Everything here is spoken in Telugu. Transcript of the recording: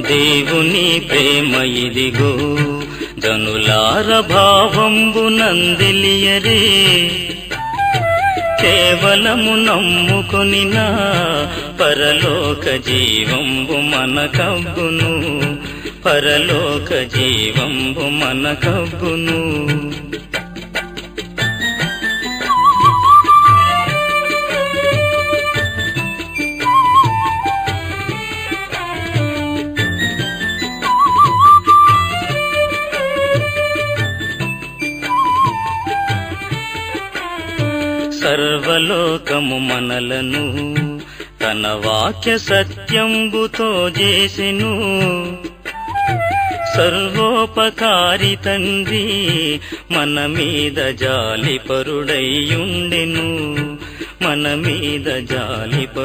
దేవుని ప్రేమ ఇదిగో జనులార భావంబు నందిలియరే కేవలము నమ్ముకొనినా పరలోక జీవంబు మనకబ్బును పరలోక జీవంబు మనకబ్బును సర్వలోకము మనలను తన వాక్య సత్యంబుతో చేసెను సర్వోపకారి తండ్రి మన మీద జాలిపరుడైయుండెను మన మీద జాలిపరుడైయుండెను